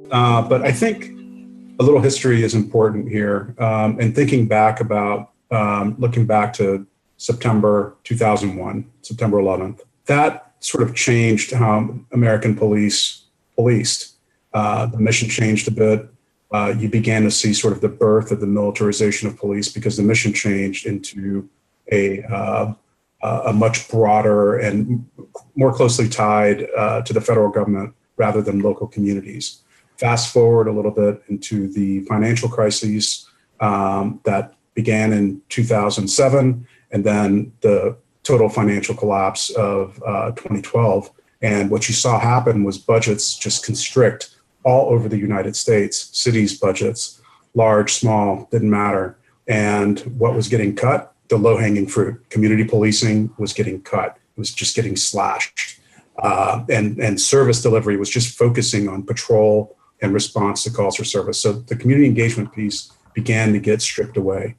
But I think a little history is important here. And thinking back about, looking back to September 2001, September 11th, that sort of changed how American police policed. The mission changed a bit. You began to see sort of the birth of the militarization of police because the mission changed into a much broader and more closely tied to the federal government rather than local communities. Fast forward a little bit into the financial crises that began in 2007, and then the total financial collapse of 2012. And what you saw happen was budgets just constrict all over the United States, cities' budgets, large, small, didn't matter. And what was getting cut? The low-hanging fruit. Community policing was getting cut. It was just getting slashed. And service delivery was just focusing on patrol and response to calls for service. So the community engagement piece began to get stripped away.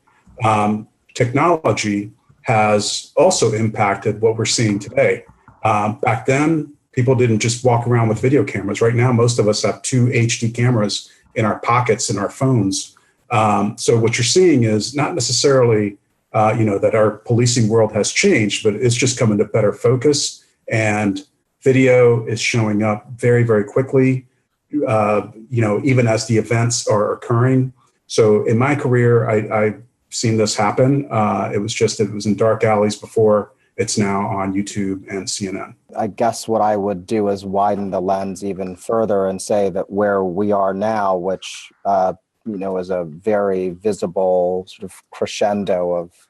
Technology has also impacted what we're seeing today. Back then, people didn't just walk around with video cameras. Right now, most of us have 2 HD cameras in our pockets in our phones. So what you're seeing is not necessarily that our policing world has changed, but it's just come into better focus, and video is showing up very, very quickly, even as the events are occurring. So in my career, I've seen this happen. It was in dark alleys before. It's now on YouTube and CNN. I guess what I would do is widen the lens even further and say that where we are now, which is a very visible sort of crescendo of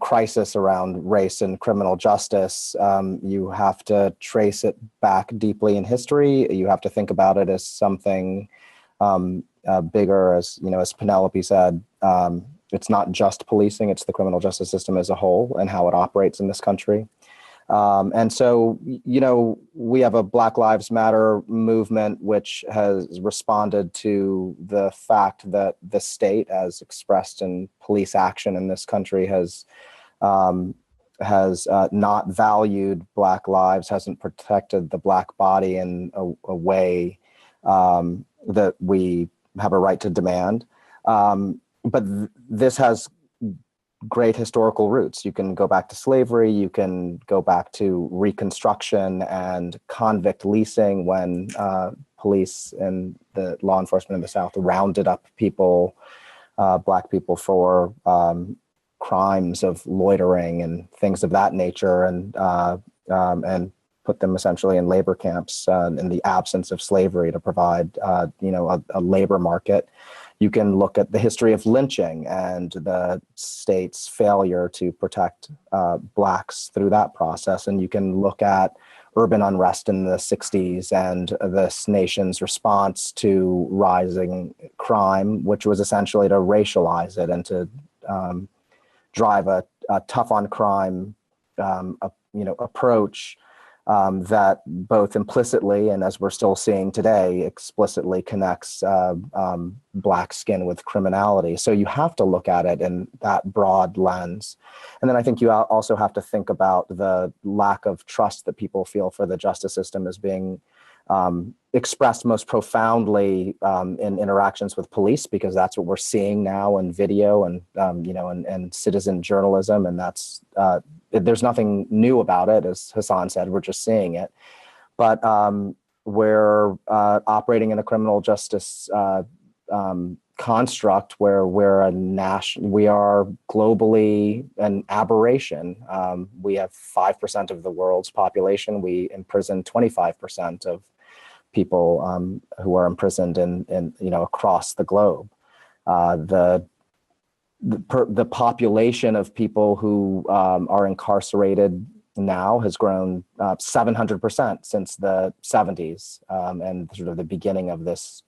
crisis around race and criminal justice. You have to trace it back deeply in history. You have to think about it as something bigger, as Penelope said. It's not just policing, it's the criminal justice system as a whole and how it operates in this country. And so, we have a Black Lives Matter movement, which has responded to the fact that the state, as expressed in police action in this country, has not valued Black lives, hasn't protected the Black body in a way that we have a right to demand. But this has great historical roots. You can go back to slavery, you can go back to Reconstruction and convict leasing when police and the law enforcement in the South rounded up people, Black people, for crimes of loitering and things of that nature, and put them essentially in labor camps in the absence of slavery to provide a labor market. You can look at the history of lynching and the state's failure to protect Blacks through that process. And you can look at urban unrest in the 60s and this nation's response to rising crime, which was essentially to racialize it and to drive a tough on crime approach that both implicitly and, as we're still seeing today, explicitly connects Black skin with criminality. So you have to look at it in that broad lens. And then I think you also have to think about the lack of trust that people feel for the justice system as being expressed most profoundly in interactions with police, because that's what we're seeing now in video and and citizen journalism, and that's there's nothing new about it, as Hassan said. We're just seeing it, but we're operating in a criminal justice construct where we are globally an aberration. We have 5% of the world's population. We imprison 25% of people who are imprisoned in across the globe. The population of people who are incarcerated now has grown 700% since the 70s and sort of the beginning of this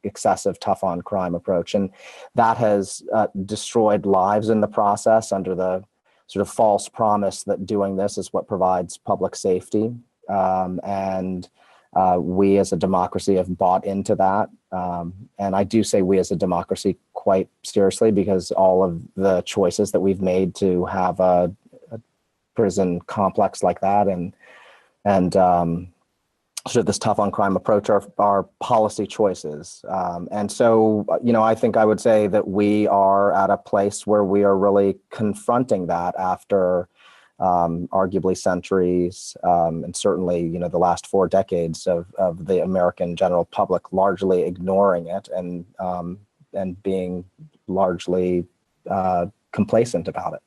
excessive tough on crime approach. And that has destroyed lives in the process under the sort of false promise that doing this is what provides public safety. And we as a democracy have bought into that. And I do say we as a democracy quite seriously, because all of the choices that we've made to have a prison complex like that and should this tough on crime approach our policy choices. And so, I think I would say that we are at a place where we are really confronting that after arguably centuries, and certainly, the last 4 decades of the American general public largely ignoring it and being largely complacent about it.